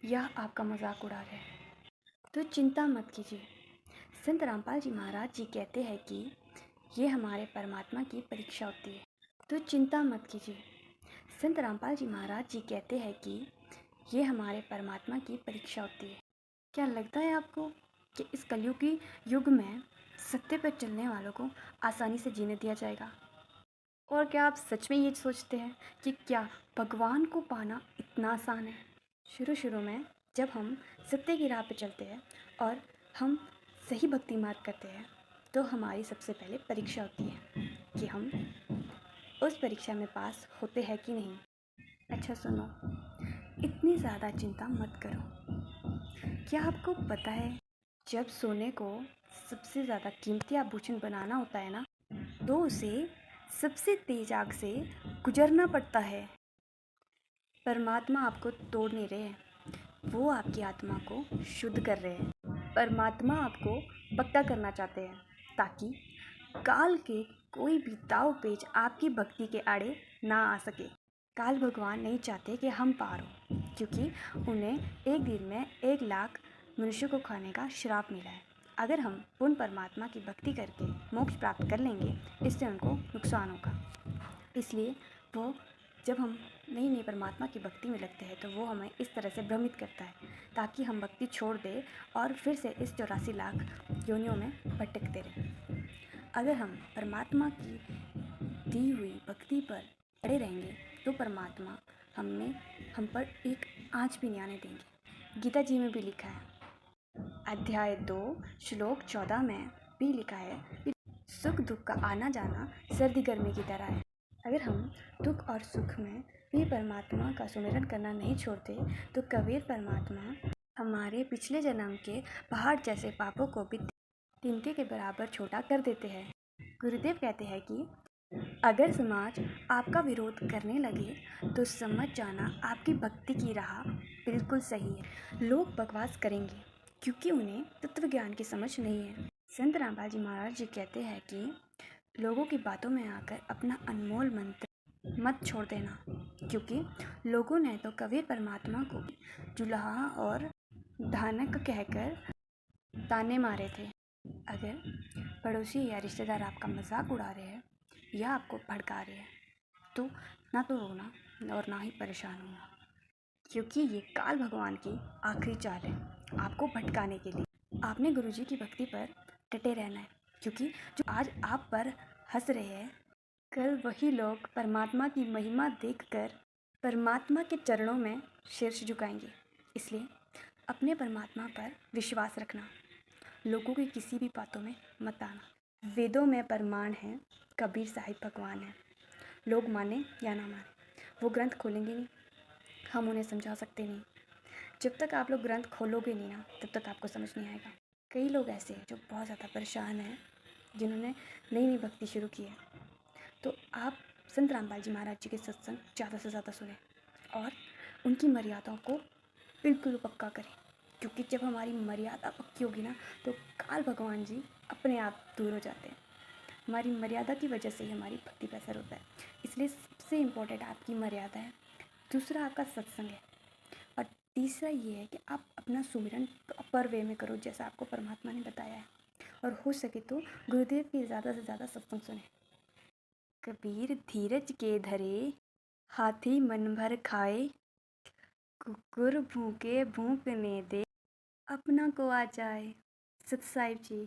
या आपका मजाक उड़ा रहे हैं। तो चिंता मत कीजिए। संत रामपाल जी महाराज जी कहते हैं कि ये हमारे परमात्मा की परीक्षा होती है। तो चिंता मत कीजिए। संत रामपाल जी महाराज जी कहते हैं कि ये हमारे परमात्मा की परीक्षा होती है। क्या लगता है आपको कि इस कलयुगी युग में सत्य पर चलने वालों को आसानी से जीने दिया जाएगा? और क्या आप सच में ये सोचते हैं कि क्या भगवान को पाना इतना आसान है? शुरू में जब हम सत्य की राह पे चलते हैं और हम सही भक्ति मार्ग करते हैं तो हमारी सबसे पहले परीक्षा होती है कि हम उस परीक्षा में पास होते हैं कि नहीं। अच्छा सुनो, इतनी ज़्यादा चिंता मत करो। क्या आपको पता है जब सोने को सबसे ज़्यादा कीमती आभूषण बनाना होता है ना, तो उसे सबसे तेज आग से गुजरना पड़ता है। परमात्मा आपको तोड़ नहीं रहे हैं, वो आपकी आत्मा को शुद्ध कर रहे हैं। परमात्मा आपको पक्का करना चाहते हैं ताकि काल के कोई भी दाव पेच आपकी भक्ति के आड़े ना आ सके। काल भगवान नहीं चाहते कि हम पार हो, क्योंकि उन्हें एक दिन में 1 लाख मनुष्य को खाने का श्राप मिला है। अगर हम पूर्ण परमात्मा की भक्ति करके मोक्ष प्राप्त कर लेंगे, इससे उनको नुकसान होगा। इसलिए वो जब हम नई नई परमात्मा की भक्ति में लगते हैं तो वो हमें इस तरह से भ्रमित करता है ताकि हम भक्ति छोड़ दें और फिर से इस 84 लाख योनियों में भटकते रहें। अगर हम परमात्मा की दी हुई भक्ति पर अड़े रहेंगे तो परमात्मा हम पर एक आँच भी नहीं आने देंगे। गीता जी में भी लिखा है, अध्याय 2 श्लोक 14 में भी लिखा है कि सुख दुख का आना जाना सर्दी गर्मी की तरह है। अगर हम दुख और सुख में भी परमात्मा का सुमिरन करना नहीं छोड़ते तो कबीर परमात्मा हमारे पिछले जन्म के पहाड़ जैसे पापों को भी तिनके के बराबर छोटा कर देते हैं। गुरुदेव कहते हैं कि अगर समाज आपका विरोध करने लगे तो समझ जाना आपकी भक्ति की राह बिल्कुल सही है। लोग बकवास करेंगे क्योंकि उन्हें तत्व ज्ञान की समझ नहीं है। संत रामपाल जी महाराज जी कहते हैं कि लोगों की बातों में आकर अपना अनमोल मंत्र मत छोड़ देना, क्योंकि लोगों ने तो कबीर परमात्मा को जुलाहा और धानक कहकर ताने मारे थे। अगर पड़ोसी या रिश्तेदार आपका मजाक उड़ा रहे हैं या आपको भड़का रहे हैं तो ना तो रोना और ना ही परेशान होना, क्योंकि ये काल भगवान की आखिरी चाल है आपको भटकाने के लिए। आपने गुरुजी की भक्ति पर डटे रहना है, क्योंकि जो आज आप पर हंस रहे हैं कल वही लोग परमात्मा की महिमा देखकर परमात्मा के चरणों में शीर्ष झुकाएंगे। इसलिए अपने परमात्मा पर विश्वास रखना, लोगों की किसी भी बातों में मत आना। वेदों में प्रमाण है, कबीर साहिब भगवान है। लोग माने या ना माने, वो ग्रंथ खोलेंगे नहीं, हम उन्हें समझा सकते नहीं। जब तक आप लोग ग्रंथ खोलोगे नहीं ना तब तक आपको समझ नहीं आएगा। कई लोग ऐसे हैं जो बहुत ज़्यादा परेशान हैं, जिन्होंने नई नई भक्ति शुरू की है, तो आप संत रामपाल जी महाराज जी के सत्संग ज़्यादा से ज़्यादा सुने और उनकी मर्यादाओं को बिल्कुल पक्का करें, क्योंकि जब हमारी मर्यादा पक्की होगी ना तो काल भगवान जी अपने आप दूर हो जाते हैं। हमारी मर्यादा की वजह से ही हमारी भक्ति पर असर होता है। इसलिए सबसे इम्पोर्टेंट आपकी मर्यादा है, दूसरा आपका सत्संग है, और तीसरा ये है कि आप अपना सुमिरन प्रॉपर वे में करो जैसा आपको परमात्मा ने बताया है, और हो सके तो गुरुदेव की ज़्यादा से ज़्यादा सत्संग सुने। कबीर धीरज के धरे, हाथी मन भर खाए, कुकुर भूखे भूकने दे, अपना को आ जाए। सत साहिब जी।